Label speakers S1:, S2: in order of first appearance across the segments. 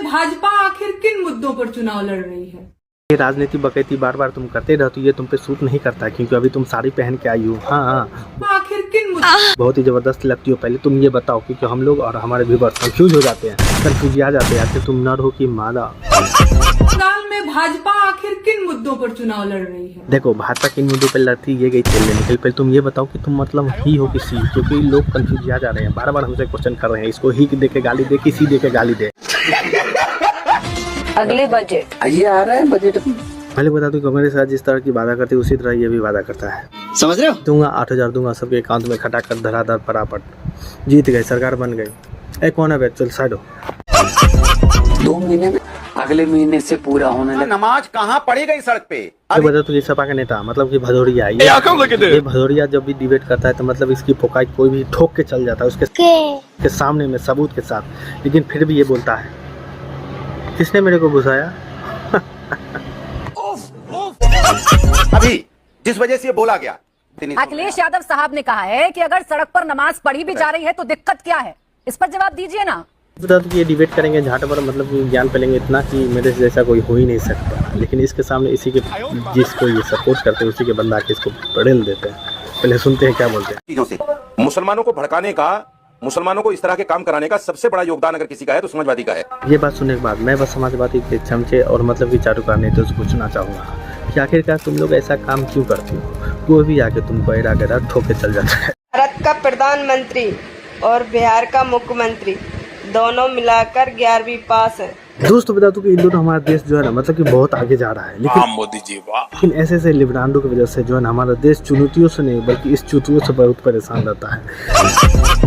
S1: भाजपा आखिर किन मुद्दों पर चुनाव लड़ रही है?
S2: ये राजनीति बकैती बार बार तुम करते रहती हो, ये तुम पे सूट नहीं करता क्योंकि अभी तुम साड़ी पहन के आई हो। हाँ,
S1: आखिर किन मुद्दों
S2: बहुत ही जबरदस्त लगती हो। पहले तुम ये बताओ क्योंकि हम लोग और हमारे व्यूअर्स कंफ्यूज हो जाते हैं, कंफ्यूज आ जाते हैं आखिर तुम नर हो कि मादा।
S1: बंगाल में भाजपा आखिर किन मुद्दों पर चुनाव लड़ रही है?
S2: देखो, भाजपा किन मुद्दों पर लड़ती ये गई तेल लेने के लिए। पहले तुम ये बताओ कि तुम मतलब ही हो कि सी, क्योंकि लोग कंफ्यूज आ जा रहे हैं, बार बार हमसे क्वेश्चन कर रहे हैं, इसको ही दे के गाली दे कि सी दे के गाली दे।
S3: अगले बजट ये आ रहा है बजट।
S2: पहले बता दूं कि मेरे साथ जिस तरह की वादा करती है उसी तरह ये भी वादा करता है, समझ रहे हो। दूंगा 8,000 दूंगा सबके अकाउंट में खटा कर धराधर परापट। जीत गए, सरकार बन गई। कौन है चल साइड हो।
S3: 2 महीने में अगले महीने से पूरा होने लगा।
S4: नमाज कहाँ पढ़ी गई सड़क पे?
S2: ये बता तू, ये सपा का नेता मतलब कि भदौरिया है ये भदौरिया जब भी डिबेट करता है तो मतलब इसकी फोकाई कोई भी ठोक के चल जाता है उसके के सामने में सबूत के साथ, लेकिन फिर भी ये बोलता है किसने मेरे को घुसाया।
S4: अभी जिस वजह से ये बोला गया,
S5: अखिलेश यादव साहब ने कहा है कि अगर सड़क पर नमाज पढ़ी भी जा रही है तो दिक्कत क्या है, इस पर जवाब दीजिए ना।
S2: बता दो कि ये डिबेट करेंगे झाट पर, मतलब कि ज्ञान फैलेंगे इतना कि मेरे जैसा कोई हो ही नहीं सकता, लेकिन इसके सामने इसी के जिसको ये सपोर्ट करते हैं उसी के बंदा के इसको पढ़ेल देते हैं। पहले सुनते हैं क्या बोलते हैं।
S4: चीजों से मुसलमानों को भड़काने का, मुसलमानों को इस तरह के काम कराने का सबसे बड़ा योगदान अगर किसी का है तो समाजवादी का है।
S2: ये बात सुनने के बाद मैं बस समाजवादी के चमचे और मतलब कि चाटुकार नेता से पूछना चाहूँगा कि आखिरकार तुम लोग ऐसा काम क्यों करती हो। कोई भी आके तुमको एड़ा गड़ा ठोक के चल जाता है।
S6: भारत का प्रधानमंत्री और बिहार का मुख्यमंत्री दोनों मिलाकर 11वीं पास है।
S2: दोस्तों बता दूं कि इन दोनों हमारा देश जो है ना मतलब कि बहुत आगे जा रहा है, लेकिन
S4: मोदी जी वाह।
S2: लेकिन ऐसे ऐसे लिबरांडो की वजह से जो है ना हमारा देश चुनौतियों से नहीं बल्कि इस चुनौतियों से बहुत परेशान रहता है।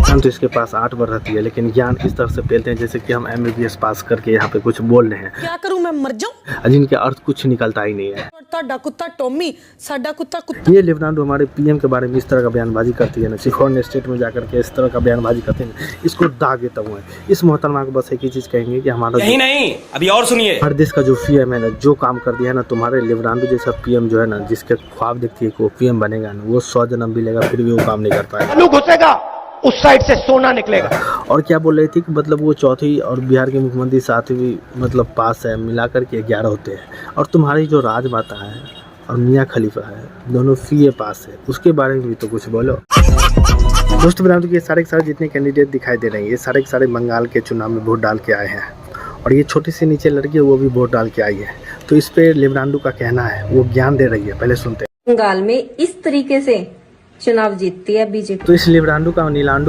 S2: हम तो इसके पास 8 बार रहती है, लेकिन ज्ञान इस तरह से फैलते हैं जैसे कि हम MBBS पास करके यहाँ पे कुछ बोल रहे हैं।
S7: क्या करूं, मैं मर जाऊं?
S2: जिनके अर्थ कुछ निकलता ही नहीं है।
S7: कुत्ता टॉमी, साडा कुत्ता।
S2: ये लिबरांडो हमारे PM के बारे में इस तरह का बयानबाजी करती है ना, सिखोन स्टेट में जाकर के इस तरह का बयानबाजी करते हैं, इसको दाग देता हूँ। इस मोहतरमा को बस एक ही चीज कहेंगे कि हमारा
S8: यही नहीं, अभी और सुनिए।
S2: हर देश का जो PM है ना, जो काम कर दिया है ना, तुम्हारे लिबरांडो जैसा PM जो है ना, जिसके ख्वाब देखती है कि वो PM बनेगा ना, वो 100 जन्म भी लेगा फिर भी वो काम नहीं कर पाएगा।
S8: घुसेगा उस साइड से सोना निकलेगा।
S2: और क्या बोल रही थी कि मतलब वो चौथी और बिहार के मुख्यमंत्री 7वीं मतलब पास है, मिलाकर के 11 होते हैं। और तुम्हारी जो राजमाता है और मियाँ खलीफा है दोनों CA पास है, उसके बारे में भी तो कुछ बोलो। दोस्तों बता दूं कि ये सारे के सारे जितने कैंडिडेट दिखाई दे रहे हैं ये सारे के सारे बंगाल के चुनाव में वोट डाल के आए हैं, और ये छोटी सी नीचे लड़की है वो भी वोट डाल के आई है। तो इस पे लिबरांडो का कहना है, वो ज्ञान दे रही है। पहले सुनते हैं।
S9: बंगाल में इस तरीके से चुनाव जीतती है बीजेपी।
S2: तो इस नीलांडू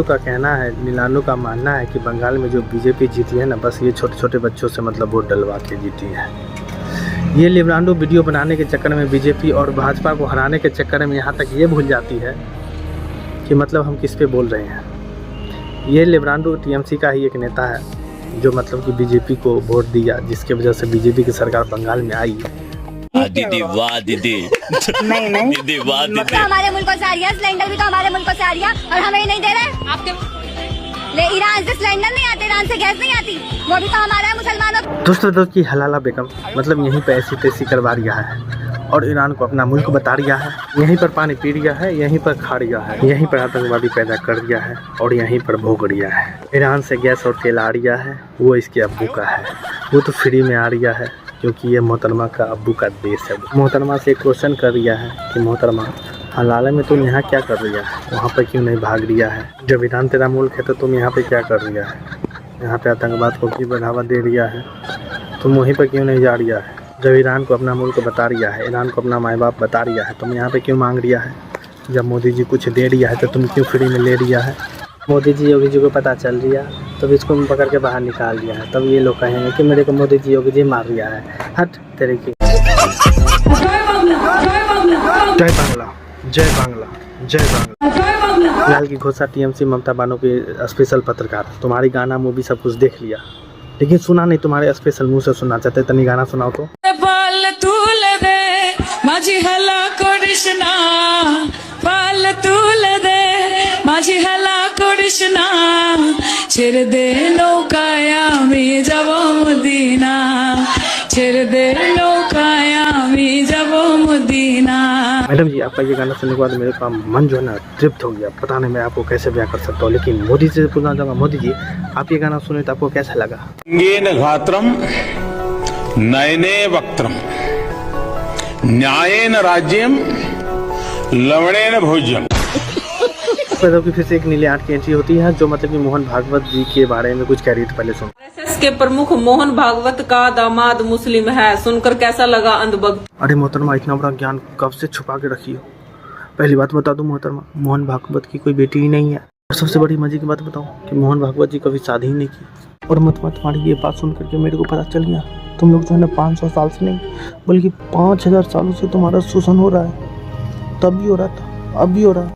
S2: का कहना है, नीलांडू का मानना है कि बंगाल में जो बीजेपी जीती है ना, बस ये छोटे छोटे बच्चों से मतलब वोट डलवा के जीती है। ये लिबरांडो वीडियो बनाने के चक्कर में बीजेपी और भाजपा को हराने के चक्कर में यहाँ तक ये भूल जाती है कि मतलब हम किस पे बोल रहे हैं। ये लिबरांडो TMC का ही एक नेता है जो मतलब कि बीजेपी को वोट दिया, जिसके वजह से बीजेपी की सरकार बंगाल में आई।
S8: दीदी वाह दीदी।
S6: नहीं
S8: दीदी वाह दीदी।
S5: तो हमारे मुल्क से आ रही है, सिलेंडर भी तो हमारे मुल्क से आ रही है और हमें नहीं दे रहे। आपके ईरान से सिलेंडर नहीं आते, ईरान से गैस नहीं आती, वो भी तो हमारा है मुसलमानों।
S2: दोस्तों की हलाला बेगम मतलब यहीं पे ऐसी तैसी करवा रिया है और ईरान को अपना मुल्क बता रिया है। यहीं पर पानी पी रिया है, यहीं पर खा रिया है, यहीं पर आतंकवादी पैदा कर दिया है और यहीं पर भोग रिया है। ईरान से गैस और तेल आ रिया है, वो इसके अब्बू का है, वो तो फ्री में आ रिया है क्योंकि ये मोहतरमा का अब्बू का देश है। मोहतरमा से क्वेश्चन कर रिया है कि मोहतरमा हलाला में तुम यहाँ क्या कर रिया है, वहाँ पर क्यों नहीं भाग रिया है। जब ईरान तेरा मुल्क है तो तुम यहाँ पे क्या कर रिया है, यहाँ पे आतंकवाद को क्यों बढ़ावा दे रिया है, तुम वहीं पर क्यों नहीं जा रिया है। जब ईरान को अपना मुल्क बता रिया है, ईरान को अपना माँ बाप बता रिया है, तुम यहाँ पे क्यों मांग रिया है। जब मोदी जी कुछ दे रिया है तो तुम क्यों फ्री में ले रिया है। मोदी जी योगी जी को पता चल रिया तब इसको पकड़ के बाहर निकाल दिया है, तब ये लोग कहेंगे कि मेरे को मोदी जी योगी जी मार रिया है। हट तेरे की। जय बांग्ला, जय बांग्ला, जय बांग्ला। लाल की घोषा TMC ममता बानो के स्पेशल पत्रकार, तुम्हारी गाना मूवी सब कुछ देख लिया लेकिन सुना नहीं, तुम्हारे स्पेशल मुंह से सुनना चाहते, तनी गाना सुनाओ तो।
S7: माझी हला कृष्णा पाल तूल दे, माझी हला कृष्णा ছেড়ে দে নৌকায় আমি যাব মদিনা, ছেড়ে দে নৌকায় আমি যাব মদিনা।
S2: मैडम जी, आपका ये गाना सुनने के बाद मेरे का मन जो है ना तृप्त हो गया। पता नहीं मैं आपको कैसे ब्याह कर सकता हूँ, लेकिन मोदी से पूछना चाहूँगा, मोदी जी आप ये गाना सुने तो आपको कैसा लगा?
S10: घात्रम नयने वक्त्रम न्यायेन राज्यम लवणेन भोज्यम।
S2: की फिर से एक नीले आठ की एंट्री होती है, जो मतलब कि मोहन भागवत जी के बारे में कुछ कह रही थी। पहले सुन।
S9: आरएसएस के प्रमुख मोहन भागवत का दामाद मुस्लिम है, सुनकर कैसा लगा अंधभक्त?
S2: अरे मोहतरमा, इतना बड़ा ज्ञान कब से छुपा के रखी हो? पहली बात बता दूं मोहतरमा, मोहन भागवत की कोई बेटी ही नहीं है। और सबसे बड़ी मजे की बात बताऊं कि मोहन भागवत जी कभी शादी ही नहीं की। और मोहतरमा, तुम्हारी ये बात सुन करके मेरे को पता चल गया, तुम लोग जो है ना 500 साल से नहीं बल्कि 5000 सालों से तुम्हारा शोषण हो रहा है। तब भी हो रहा था, अब भी हो रहा है।